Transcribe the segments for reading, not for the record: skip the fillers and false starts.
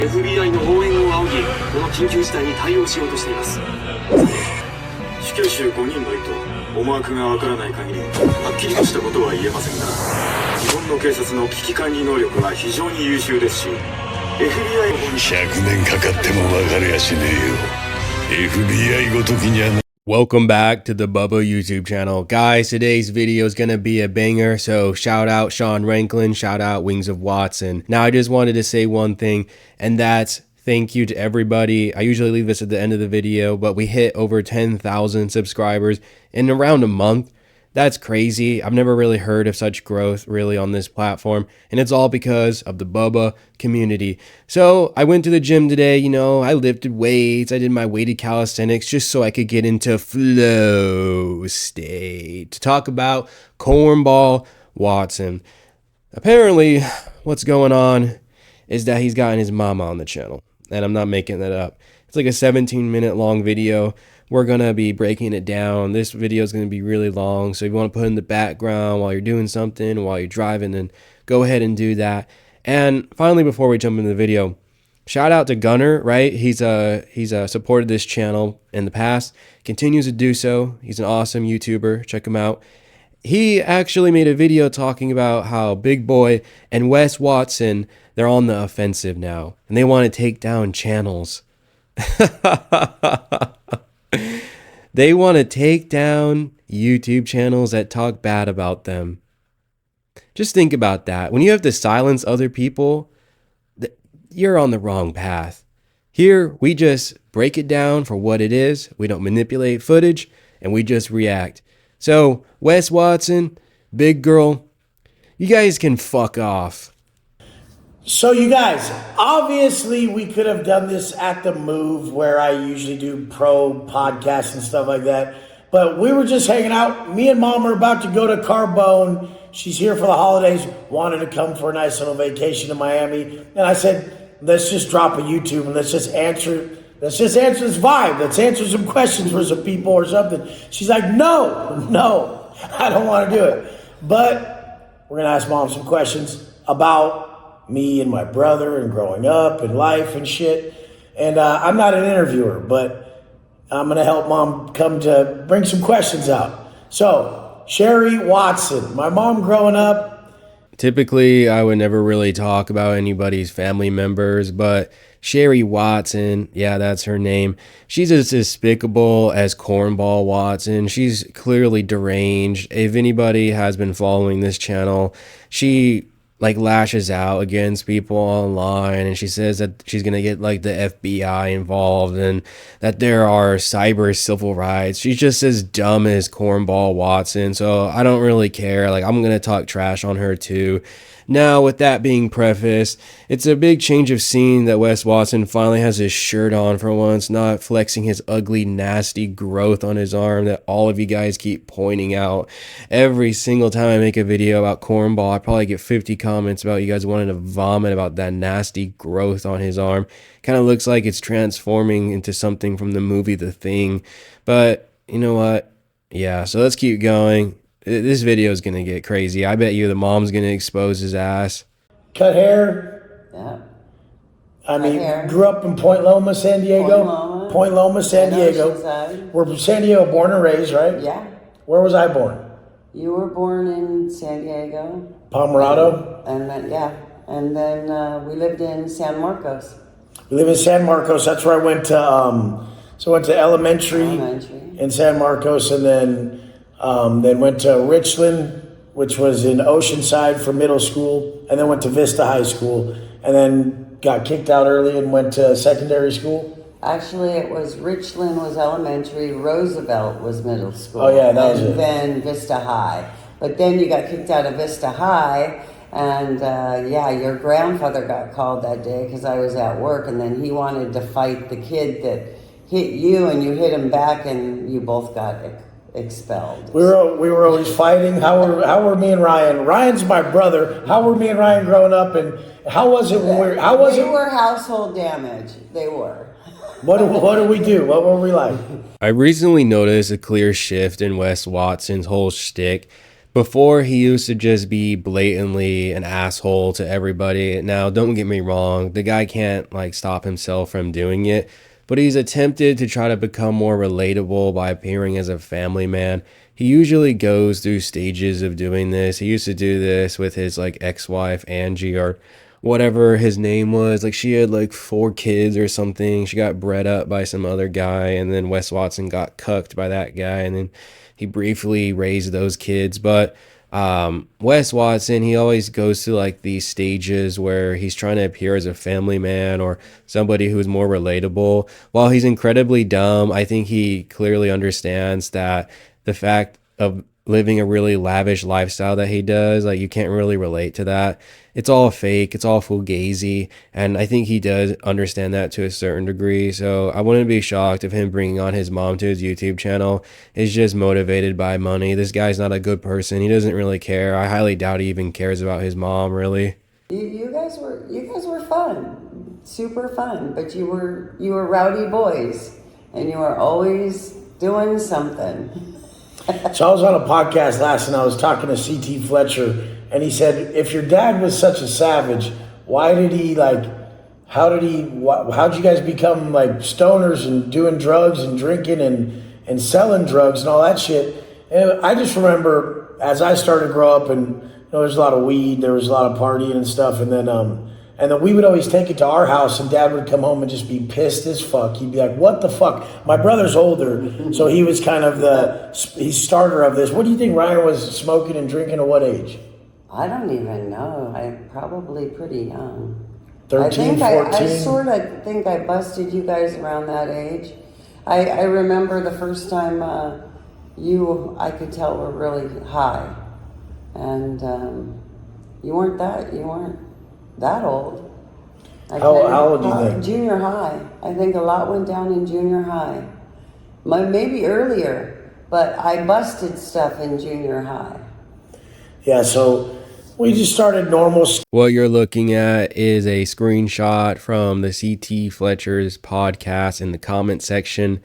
FBI の応援を仰ぎ、この緊急事態に対応しようとしています。死刑囚5人の意図、思惑がわからない限り、はっきりとしたことは言えませんが、日本の警察の危機管理能力は非常に優秀ですし、FBI の方に100年かかってもわかりやしねえよ。FBI ごときにゃな。Welcome back to the Bubba YouTube channel. Guys, today's video is going to be a banger, so shout out Sean Ranklin, shout out Wes Watson. Now, I just wanted to say one thing, and that's thank you to everybody. I usually leave this at the end of the video, but we hit over 10,000 subscribers in around a month. That's crazy. I've never really heard of such growth really on this platform, and it's all because of the Bubba community. So I went to the gym today, I lifted weights, I did my weighted calisthenics just so I could get into flow state to talk about Cornball Watson. Apparently, what's going on is that he's gotten his mama on the channel, and I'm not making that up. It's like a 17-minute long video. We're going to be breaking it down. This video is going to be really long, so if you want to put it in the background while you're doing something, while you're driving, then go ahead and do that. And finally, before we jump into the video, shout out to Gunner, right? He's supported this channel in the past, continues to do so. He's an awesome YouTuber. Check him out. He actually made a video talking about how Big Boy and Wes Watson, they're on the offensive now, and they want to take down channels. They want to take down YouTube channels that talk bad about them. Just think about that. When you have to silence other people, you're on the wrong path. Here, we just break it down for what it is. We don't manipulate footage, and we just react. So, Wes Watson, Big Girl, you guys can fuck off. So you guys, obviously we could have done this at the Move where I usually do pro podcasts and stuff like that. But we were just hanging out. Me and Mom are about to go to Carbone. She's here for the holidays, wanted to come for a nice little vacation to Miami. And I said, let's just drop a YouTube and let's just answer this vibe. Let's answer some questions for some people or something. She's like, no, I don't want to do it. But we're going to ask Mom some questions about me and my brother and growing up and life and shit. And I'm not an interviewer, but I'm going to help Mom come to bring some questions out. So, Sherry Watson, my mom growing up. Typically, I would never really talk about anybody's family members, but Sherry Watson, yeah, that's her name. She's as despicable as Cornball Watson. She's clearly deranged. If anybody has been following this channel, she lashes out against people online, and she says that she's gonna get the FBI involved and that there are cyber civil rights. She's just as dumb as Cornball Watson, so I don't really care. I'm gonna talk trash on her too. Now, with that being prefaced, it's a big change of scene that Wes Watson finally has his shirt on for once, not flexing his ugly, nasty growth on his arm that all of you guys keep pointing out. Every single time I make a video about Cornball, I probably get 50 comments about you guys wanting to vomit about that nasty growth on his arm. Kind of looks like it's transforming into something from the movie The Thing. But, you know what? Yeah, so let's keep going. This video is going to get crazy. I bet you the mom's going to expose his ass. Cut hair. Yeah. I mean, grew up in Point Loma, San Diego. Point Loma, San Diego. We're from San Diego, born and raised, right? Yeah. Where was I born? You were born in San Diego. Pomerado. And then, yeah. And then we lived in San Marcos. We live in San Marcos. That's where I went to, I went to elementary in San Marcos, and then went to Richland, which was in Oceanside for middle school, and then went to Vista High School, and then got kicked out early and went to secondary school. Actually, it was Richland was elementary, Roosevelt was middle school. Oh yeah, that was it. And then Vista High. But then you got kicked out of Vista High, and your grandfather got called that day because I was at work, and then he wanted to fight the kid that hit you, and you hit him back, and you both got expelled. We were always fighting. How were me and Ryan? Ryan's my brother. How were me and Ryan growing up, and how was it when we were? They were household damage. They were. What did we do? What were we like? I recently noticed a clear shift in Wes Watson's whole shtick. Before, he used to just be blatantly an asshole to everybody. Now, don't get me wrong, the guy can't like stop himself from doing it, but he's attempted to try to become more relatable by appearing as a family man. He usually goes through stages of doing this. He used to do this with his like ex-wife Angie, or whatever his name was. Like, she had like 4 kids or something. She got bred up by some other guy, and then Wes Watson got cucked by that guy, and then he briefly raised those kids. But Wes Watson, he always goes through like these stages where he's trying to appear as a family man or somebody who's more relatable. While he's incredibly dumb, I think he clearly understands that the fact of living a really lavish lifestyle that he does, like, you can't really relate to that. It's all fake, it's all fugazi, and I think he does understand that to a certain degree. So I wouldn't be shocked if him bringing on his mom to his YouTube channel is just motivated by money. This guy's not a good person. He doesn't really care. I highly doubt he even cares about his mom, really. You guys were fun, super fun, but you were rowdy boys, and you were always doing something. So I was on a podcast last and I was talking to CT Fletcher, and he said, if your dad was such a savage, how'd you guys become like stoners and doing drugs and drinking and selling drugs and all that shit? And I just remember as I started to grow up, and there was a lot of weed, there was a lot of partying and stuff, and then we would always take it to our house, and Dad would come home and just be pissed as fuck. He'd be like, what the fuck? My brother's older, so he was kind of he's starter of this. What do you think Ryan was smoking and drinking at what age? I don't even know. I'm probably pretty young. 13, 14? I sort of think I busted you guys around that age. I remember the first time I could tell were really high. And you weren't that old. How old do you think? Junior high. I think a lot went down in junior high. Maybe earlier, but I busted stuff in junior high. Yeah, so we just started normal. What you're looking at is a screenshot from the CT Fletcher's podcast in the comment section.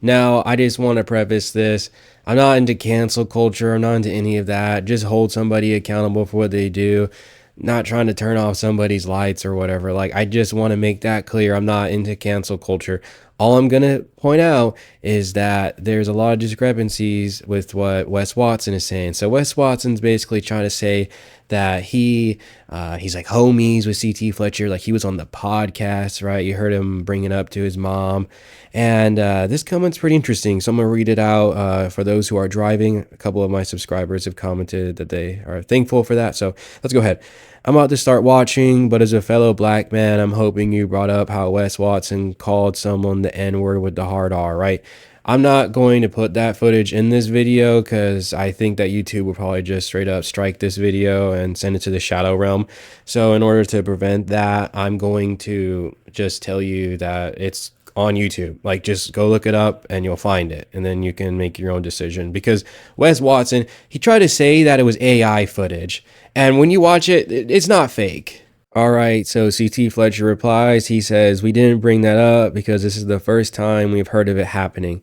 Now, I just want to preface this. I'm not into cancel culture. I'm not into any of that. Just hold somebody accountable for what they do. Not trying to turn off somebody's lights or whatever. Like, I just want to make that clear. I'm not into cancel culture. All I'm going to point out is that there's a lot of discrepancies with what Wes Watson is saying. So Wes Watson's basically trying to say that he's like homies with CT Fletcher. Like, he was on the podcast, right? You heard him bring it up to his mom. And this comment's pretty interesting. So I'm going to read it out for those who are driving. A couple of my subscribers have commented that they are thankful for that. So let's go ahead. I'm about to start watching, but as a fellow black man, I'm hoping you brought up how Wes Watson called someone the N-word with the hard R, right? I'm not going to put that footage in this video because I think that YouTube will probably just straight up strike this video and send it to the shadow realm. So in order to prevent that, I'm going to just tell you that it's on YouTube. Like, just go look it up and you'll find it, and then you can make your own decision. Because Wes Watson, he tried to say that it was AI footage, and when you watch it, it's not fake. All right, so CT Fletcher replies. He says, we didn't bring that up because this is the first time we've heard of it happening.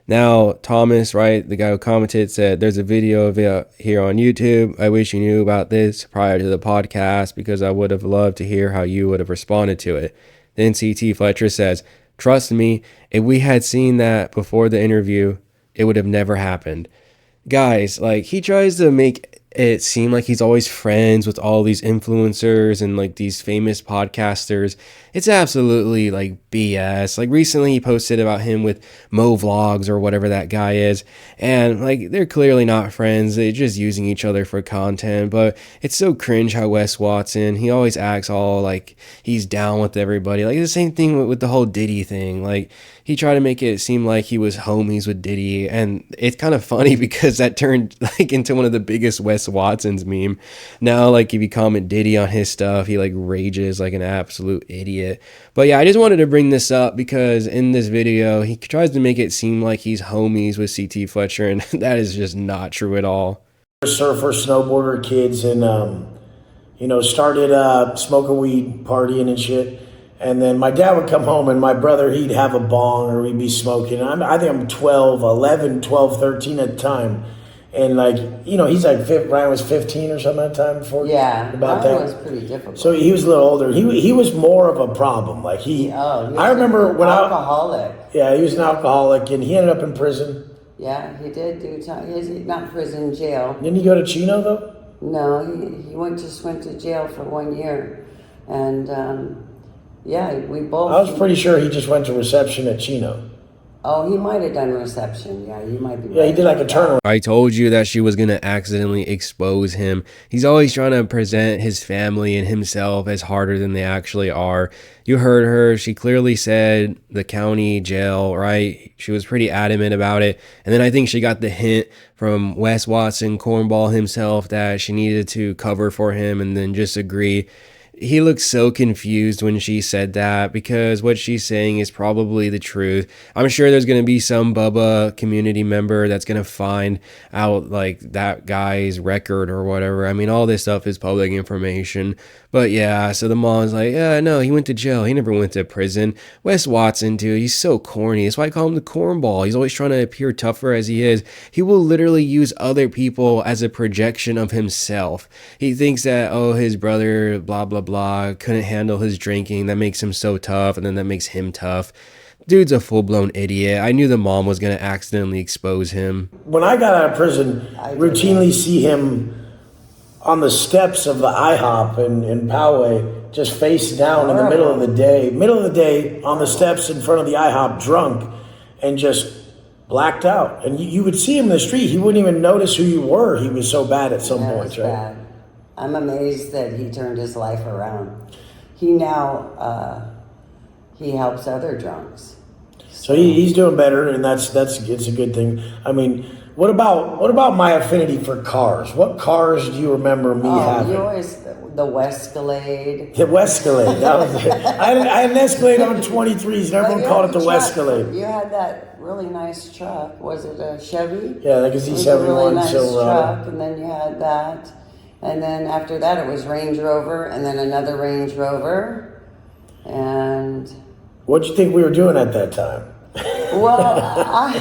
Now, Thomas, right, the guy who commented, said, there's a video of it here on YouTube. I wish you knew about this prior to the podcast because I would have loved to hear how you would have responded to it. Then CT Fletcher says, trust me, if we had seen that before the interview, it would have never happened. Guys, like, he tries to make it seem like he's always friends with all these influencers and like these famous podcasters. It's absolutely like BS. Like, recently he posted about him with Mo Vlogs or whatever that guy is, and like, they're clearly not friends. They're just using each other for content. But it's so cringe how Wes Watson, he always acts all like he's down with everybody. Like, the same thing with the whole Diddy thing. Like, he tried to make it seem like he was homies with Diddy, and it's kind of funny because that turned like into one of the biggest Wes Watsons meme. Now, like, if you comment Diddy on his stuff, he like rages like an absolute idiot. But yeah, I just wanted to bring this up because in this video, he tries to make it seem like he's homies with CT Fletcher, and that is just not true at all. Surfer, snowboarder kids, and started smoking weed, partying and shit. And then my dad would come home, and my brother, he'd have a bong, or we'd be smoking. I think I'm 12, 13 at the time. And like, you know, he's like, Ryan was 15 or something at the time before. Yeah, about Ryan that. was pretty difficult. So he was a little older. He was more of a problem. Like I remember when alcoholic. Yeah, he was an alcoholic, and he ended up in prison. Yeah, he did do time. He's not prison, jail. Didn't he go to Chino though? No, he just went to jail for 1 year, and yeah, we both. I was pretty sure he just went to reception at Chino. Oh, he might have done reception. Yeah, you might be. Yeah, right. he did like a turnaround. I told you that she was going to accidentally expose him. He's always trying to present his family and himself as harder than they actually are. You heard her. She clearly said the county jail, right? She was pretty adamant about it. And then I think she got the hint from Wes Watson, Cornball himself, that she needed to cover for him and then just agree. He looked so confused when she said that, because what she's saying is probably the truth. I'm sure there's going to be some Bubba community member that's going to find out like that guy's record or whatever. I mean, all this stuff is public information. But yeah, so the mom's like, yeah, no, he went to jail. He never went to prison. Wes Watson, dude, he's so corny. That's why I call him the cornball. He's always trying to appear tougher as he is. He will literally use other people as a projection of himself. He thinks that, oh, his brother, blah, blah, blah, couldn't handle his drinking. That makes him so tough, and then that makes him tough. Dude's a full-blown idiot. I knew the mom was going to accidentally expose him. When I got out of prison, I routinely see him on the steps of the IHOP in Poway, just face down in the middle of the day, on the steps in front of the IHOP, drunk, and just blacked out. And you would see him in the street. He wouldn't even notice who you were. He was so bad at some points, right? Bad. I'm amazed that he turned his life around. He now he helps other drunks. So he's doing better, and that's it's a good thing. I mean, what about my affinity for cars? What cars do you remember me having? You always the Wescalade. The Wescalade. That was it. I had an Escalade on 23s, and everyone called it the Wescalade. You had that really nice truck. Was it a Chevy? Yeah, like a Z71 really nice Silverado. truck, and then you had that, and then after that it was Range Rover, and then another Range Rover, and. What'd you think we were doing at that time? Well,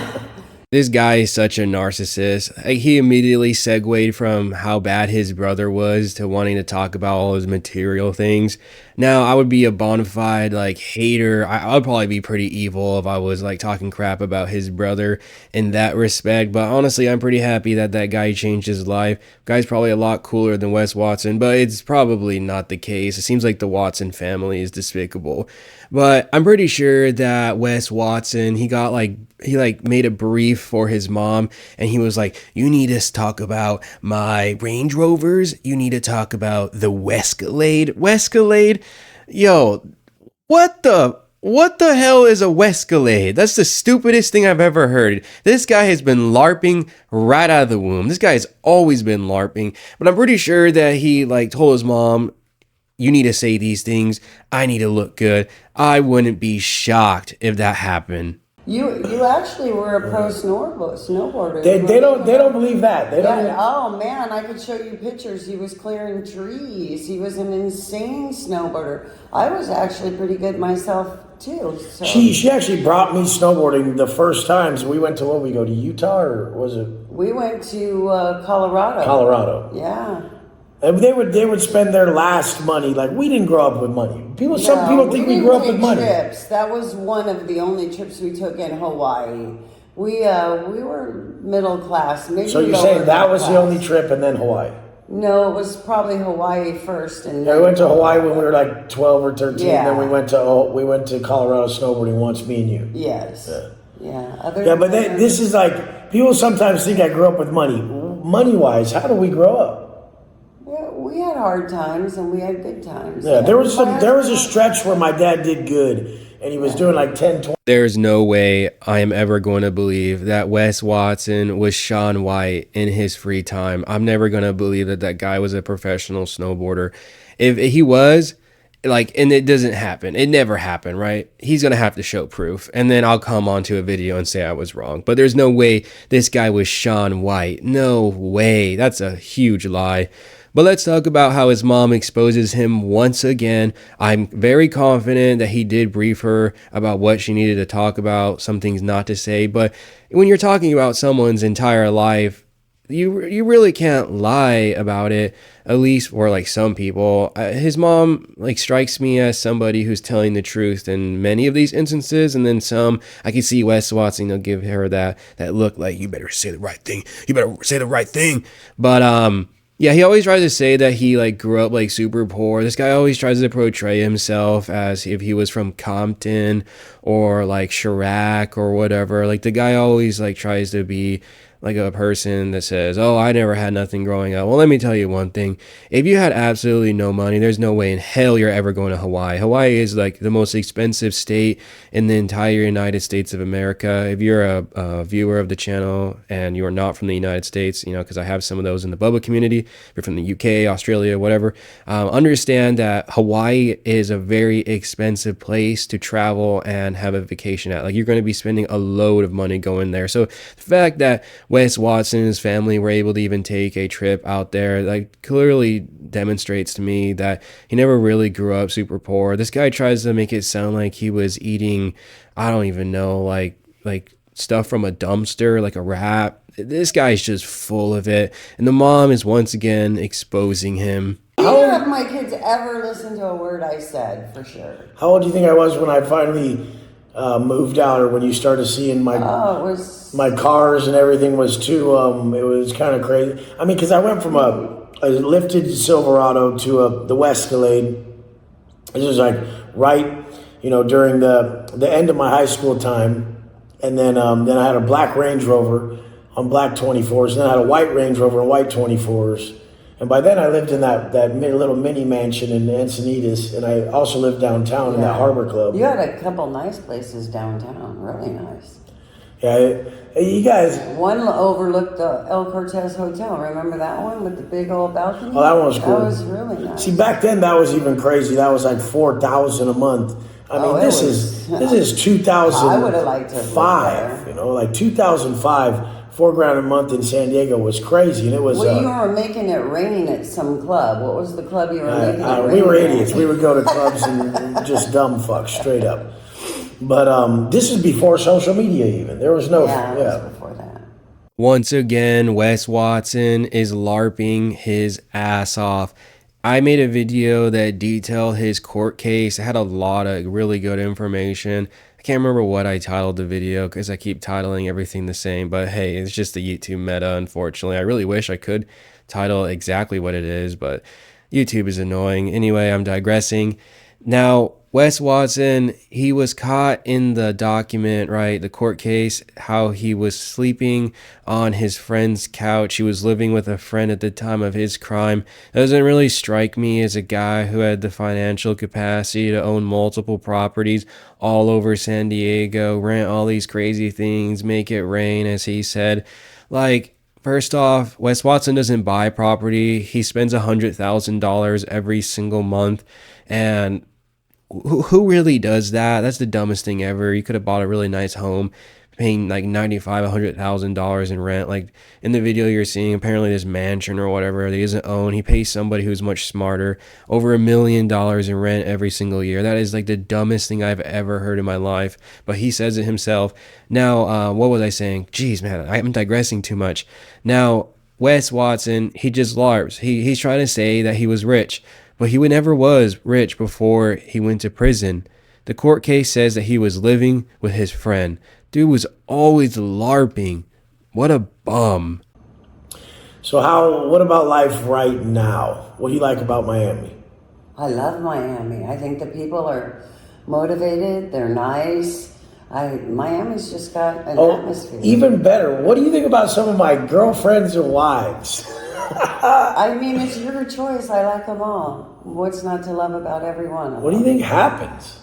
This guy is such a narcissist. He immediately segued from how bad his brother was to wanting to talk about all his material things. Now, I would be a bona fide like hater. I would probably be pretty evil if I was like talking crap about his brother in that respect. But honestly, I'm pretty happy that that guy changed his life. Guy's probably a lot cooler than Wes Watson, but it's probably not the case. It seems like the Watson family is despicable. But I'm pretty sure that Wes Watson, he made a brief for his mom, and he was like, you need to talk about my Range Rovers. You need to talk about the Wescalade. Wescalade? Yo, what the hell is a Wescalade? That's the stupidest thing I've ever heard. This guy has been LARPing right out of the womb. This guy has always been LARPing, but I'm pretty sure that he told his mom, you need to say these things. I need to look good. I wouldn't be shocked if that happened. you actually were a pro snowboarder. They don't believe that. They don't. Oh man, I could show you pictures. He was clearing trees. He was an insane snowboarder. I was actually pretty good myself too. So. She actually brought me snowboarding the first times. We went to we go to Utah, or was it? We went to Colorado. Colorado. Yeah. And they would spend their last money. Like, we didn't grow up with money. Some people think we grew up with money. Trips. That was one of the only trips we took in Hawaii. We were middle class. Maybe so you're saying that was the only trip, and then Hawaii? No, it was probably Hawaii first, and then we went to Hawaii when we were like 12 or 13. Yeah. Then we went to Colorado snowboarding once, me and you. Yes. Yeah. But this is like, people sometimes think I grew up with money. Money wise, how do we grow up? We had hard times and we had good times. Yeah, there was a stretch where my dad did good, and he was doing like 10, 20. There's no way I am ever going to believe that Wes Watson was Shaun White in his free time. I'm never going to believe that guy was a professional snowboarder. If he was, and it doesn't happen. It never happened, right? He's going to have to show proof, and then I'll come onto a video and say I was wrong. But there's no way this guy was Shaun White. No way. That's a huge lie. But let's talk about how his mom exposes him once again. I'm very confident that he did brief her about what she needed to talk about, some things not to say. But when you're talking about someone's entire life, you really can't lie about it, at least for like some people. His mom like strikes me as somebody who's telling the truth in many of these instances, and then some I can see Wes Watson, they'll give her that look like, you better say the right thing, but yeah, he always tries to say that he like grew up like super poor. This guy always tries to portray himself as if he was from Compton or like Chirac or whatever. Like the guy always like tries to be like a person that says, oh, I never had nothing growing up. Well, let me tell you one thing. If you had absolutely no money, there's no way in hell you're ever going to Hawaii. Hawaii is like the most expensive state in the entire United States of America. If you're a viewer of the channel and you're not from the United States, you know, because I have some of those in the Bubba community, if you're from the UK, Australia, whatever, understand that Hawaii is a very expensive place to travel and have a vacation at. Like, you're going to be spending a load of money going there. So the fact that Wes Watson and his family were able to even take a trip out there, like, clearly demonstrates to me that he never really grew up super poor. This guy tries to make it sound like he was eating, I don't even know, like stuff from a dumpster, like a rat. This guy's just full of it. And the mom is once again exposing him. Neither of my kids ever listened to a word I said, for sure. How old do you think I was when I finally moved out, or when you started seeing my my cars and everything was too, it was kind of crazy. I mean, because I went from a lifted Silverado to the Escalade. This was like right, you know, during the end of my high school time. And then I had a black Range Rover on black 24s. And then I had a white Range Rover on white 24s. And by then I lived in that little mini mansion in Encinitas. And I also lived downtown in that Harbor Club. You had a couple nice places downtown, really nice. Yeah, you guys. One overlooked the El Cortez Hotel. Remember that one with the big old balcony? Oh, that one was cool. That was really nice. See, back then that was even crazy. That was like $4,000 a month. I mean, this is 2005. I would have liked to live there. You know, like 2005, $4,000 a month in San Diego was crazy, and it was. Well, you were making it rain at some club. What was the club you were making it rain? We were idiots. We would go to clubs and just dumb fucks, straight up. But this is before social media. Even there was no. It was before that. Once again, Wes Watson is LARPing his ass off. I made a video that detailed his court case. It had a lot of really good information. I can't remember what I titled the video because I keep titling everything the same. But hey, it's just the YouTube meta, unfortunately. I really wish I could title exactly what it is, but YouTube is annoying. Anyway, I'm digressing. Now, Wes Watson, he was caught in the document, right? The court case, how he was sleeping on his friend's couch. He was living with a friend at the time of his crime. Doesn't really strike me as a guy who had the financial capacity to own multiple properties all over San Diego, rent all these crazy things, make it rain, as he said. Like, first off, Wes Watson doesn't buy property. He spends $100,000 every single month. And who really does that? That's the dumbest thing ever. You could have bought a really nice home paying like $95,000, $100,000 in rent. Like in the video you're seeing, apparently this mansion or whatever that he doesn't own, he pays somebody who's much smarter over $1 million in rent every single year. That is like the dumbest thing I've ever heard in my life, but he says it himself. Now, what was I saying? Jeez, man, I'm digressing too much. Now, Wes Watson, he just LARPs. He's trying to say that he was rich, but he never was rich before he went to prison. The court case says that he was living with his friend. Dude was always LARPing. What a bum. So what about life right now? What do you like about Miami? I love Miami. I think the people are motivated. They're nice. Miami's just got an atmosphere. Even better. What do you think about some of my girlfriends and wives? I mean, it's your choice. I like them all. What's not to love about every one of them? What do you think happens?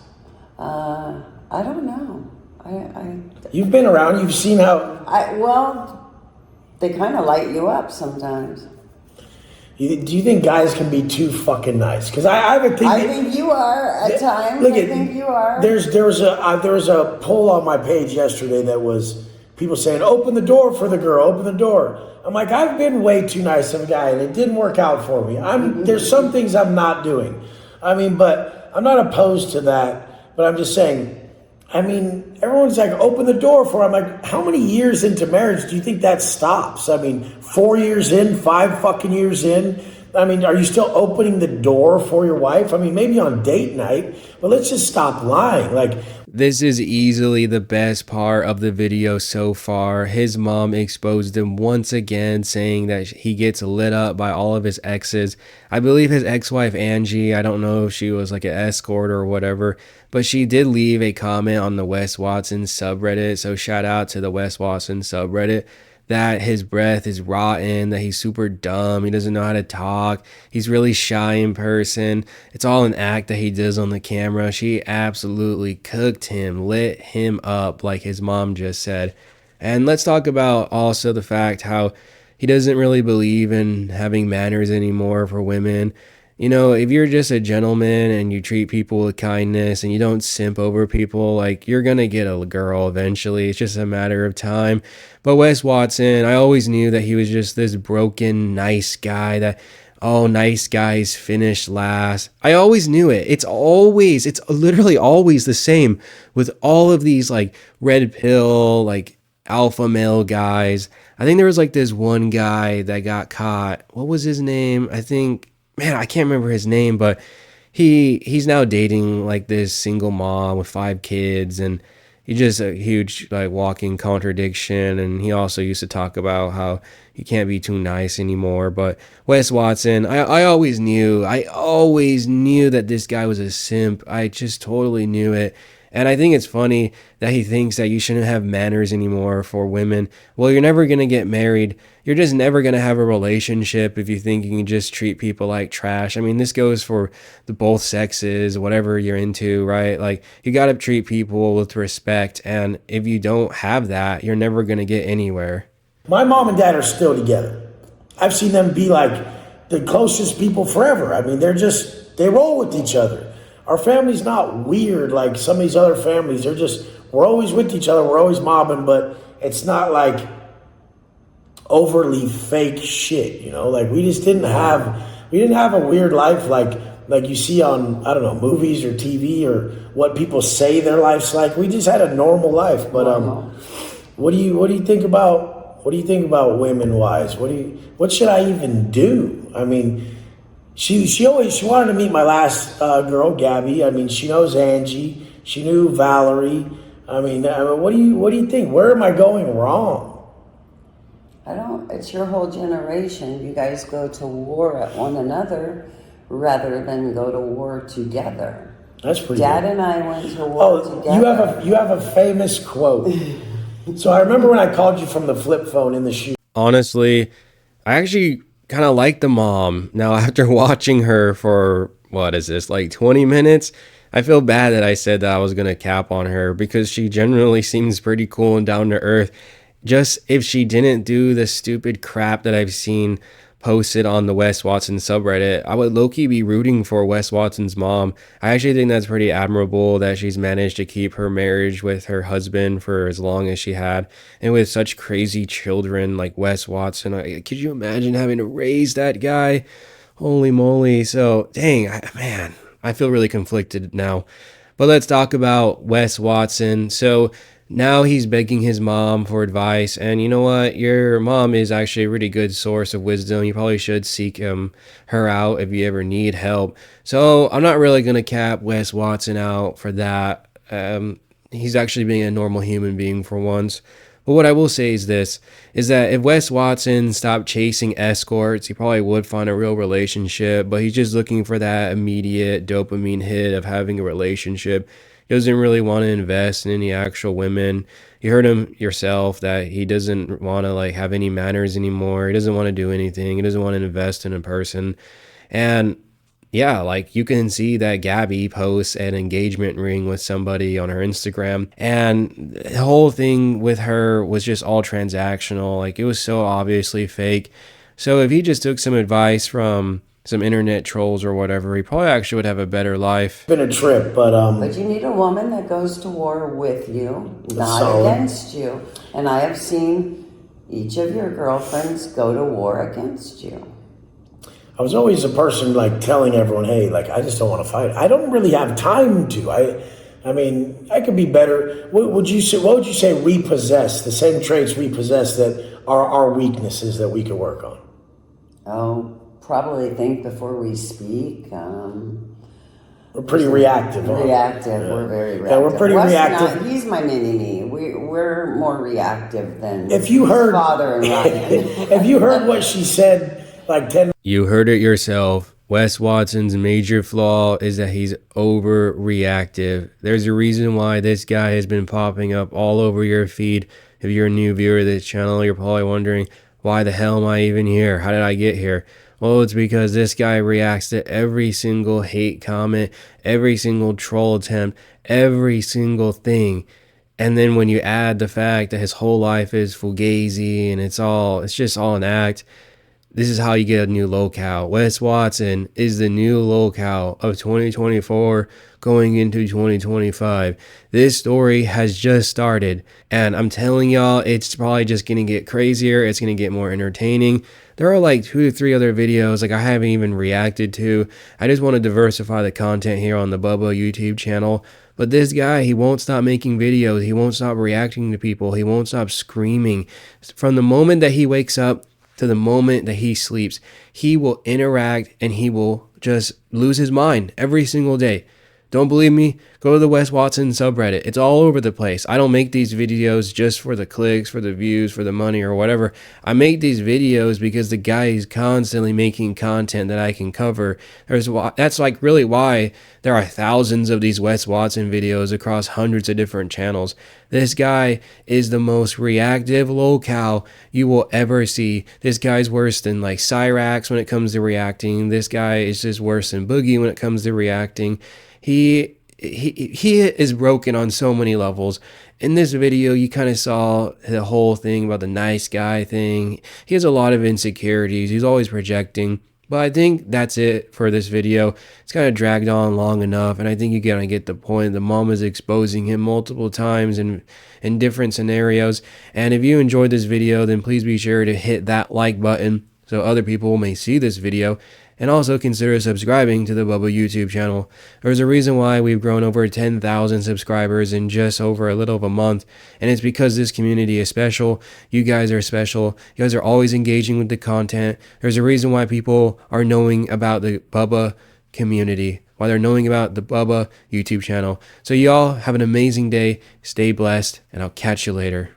I don't know. You've been around. You've seen how. Well, they kind of light you up sometimes. Do you think guys can be too fucking nice? Because I would think. I think you are at times. I think you are. There was a poll on my page yesterday that was people saying, "Open the door for the girl. Open the door." I'm like, I've been way too nice of a guy, and it didn't work out for me. There's some things I'm not doing. I mean, but I'm not opposed to that. But I'm just saying, I mean, everyone's like, open the door for her. I'm like, how many years into marriage do you think that stops? I mean, 4 years in, 5 fucking years in. I mean, are you still opening the door for your wife? I mean, maybe on date night, but let's just stop lying. Like, this is easily the best part of the video so far. His mom exposed him once again, saying that he gets lit up by all of his exes. I believe his ex-wife Angie, I don't know if she was like an escort or whatever, but she did leave a comment on the Wes Watsons subreddit. So shout out to the Wes Watsons subreddit, that his breath is rotten, that he's super dumb, he doesn't know how to talk, he's really shy in person. It's all an act that he does on the camera. She absolutely cooked him, lit him up, like his mom just said. And let's talk about also the fact how he doesn't really believe in having manners anymore for women. You know, if you're just a gentleman and you treat people with kindness and you don't simp over people, like, you're gonna get a girl eventually. It's just a matter of time. But Wes Watson, I always knew that he was just this broken, nice guy that, oh, nice guys finish last. I always knew it. It's literally always the same with all of these, like, red pill, like, alpha male guys. I think there was, like, this one guy that got caught. What was his name? I can't remember his name, but he's now dating like this single mom with 5 kids, and he's just a huge like walking contradiction. And he also used to talk about how he can't be too nice anymore. But Wes Watson, I always knew that this guy was a simp. I just totally knew it. And I think it's funny that he thinks that you shouldn't have manners anymore for women. Well, you're never going to get married. You're just never going to have a relationship if you think you can just treat people like trash. I mean, this goes for the both sexes, whatever you're into, right? Like, you got to treat people with respect. And if you don't have that, you're never going to get anywhere. my mom and dad are still together. I've seen them be like the closest people forever. I mean, they roll with each other. Our family's not weird like some of these other families. We're always with each other. We're always mobbing, but it's not like overly fake shit, you know? Like we didn't have a weird life like you see on, I don't know, movies or TV or what people say their life's like. We just had a normal life. But what do you think about women wise? What should I even do? I mean, she wanted to meet my last girl, Gabby. I mean, she knows Angie. She knew Valerie. I mean, what do you think? Where am I going wrong? It's your whole generation. You guys go to war at one another rather than go to war together. That's pretty Dad good. And I went to war together. You have a famous quote. So I remember when I called you from the flip phone in the shoe. Honestly, I actually kind of like the mom. Now, after watching her for, what is this, like 20 minutes, I feel bad that I said that I was going to cap on her because she generally seems pretty cool and down to earth. Just if she didn't do the stupid crap that I've seen posted on the Wes Watsons subreddit, I would low-key be rooting for Wes Watson's mom. I actually think that's pretty admirable that she's managed to keep her marriage with her husband for as long as she had, and with such crazy children like Wes Watson. Could you imagine having to raise that guy? Holy moly. So, dang, man, I feel really conflicted now. But let's talk about Wes Watson. So now he's begging his mom for advice, and you know what? Your mom is actually a really good source of wisdom. You probably should seek her out if you ever need help. So I'm not really going to cap Wes Watson out for that. He's actually being a normal human being for once. But what I will say is this, is that if Wes Watson stopped chasing escorts, he probably would find a real relationship, but he's just looking for that immediate dopamine hit of having a relationship. He doesn't really want to invest in any actual women. You heard him yourself that he doesn't want to like have any manners anymore. He doesn't want to do anything. He doesn't want to invest in a person. And yeah, like you can see that Gabby posts an engagement ring with somebody on her Instagram, and the whole thing with her was just all transactional. Like it was so obviously fake. So if he just took some advice from some internet trolls or whatever, he probably actually would have a better life. Been a trip, but you need a woman that goes to war with you, not solid. against you. And I have seen each of your girlfriends go to war against you. I was always a person like telling everyone, hey, like I just don't want to fight. I don't really have time to. I mean, I could be better. What would you say? What would you say we possess? The same traits we possess that are our weaknesses that we could work on. Oh, probably think before we speak. We're pretty reactive. Reactive. Yeah. We're very reactive. Yeah, we're pretty reactive. He's my mini-me. We're more reactive than If you heard father and Ryan. if you heard what she said like 10 You heard it yourself. Wes Watson's major flaw is that he's overreactive. There's a reason why this guy has been popping up all over your feed. If you're a new viewer of this channel, you're probably wondering, why the hell am I even here? How did I get here? Well, it's because this guy reacts to every single hate comment, every single troll attempt, every single thing. And then when you add the fact that his whole life is fugazi and it's just all an act, this is how you get a new locale. Wes Watson is the new locale of 2024 going into 2025. This story has just started, and I'm telling y'all, it's probably just going to get crazier. It's going to get more entertaining. There are like 2 to 3 other videos like I haven't even reacted to. I just want to diversify the content here on the Bubba YouTube channel. But this guy, he won't stop making videos. He won't stop reacting to people. He won't stop screaming. From the moment that he wakes up to the moment that he sleeps, he will interact and he will just lose his mind every single day. Don't believe me? Go to the Wes Watson subreddit. It's all over the place. I don't make these videos just for the clicks, for the views, for the money or whatever. I make these videos because the guy is constantly making content that I can cover. That's like really why there are thousands of these Wes Watson videos across hundreds of different channels. This guy is the most reactive locale you will ever see. This guy's worse than like Cyrax when it comes to reacting. This guy is just worse than Boogie when it comes to reacting. He is broken on so many levels. In this video, you kind of saw the whole thing about the nice guy thing. He has a lot of insecurities. He's always projecting. But I think that's it for this video. It's kind of dragged on long enough, and I think you're gonna get the point. The mom is exposing him multiple times in different scenarios. And if you enjoyed this video, then please be sure to hit that like button so other people may see this video. And also consider subscribing to the Bubba YouTube channel. There's a reason why we've grown over 10,000 subscribers in just over a little of a month. And it's because this community is special. You guys are special. You guys are always engaging with the content. There's a reason why people are knowing about the Bubba community, why they're knowing about the Bubba YouTube channel. So y'all have an amazing day. Stay blessed, and I'll catch you later.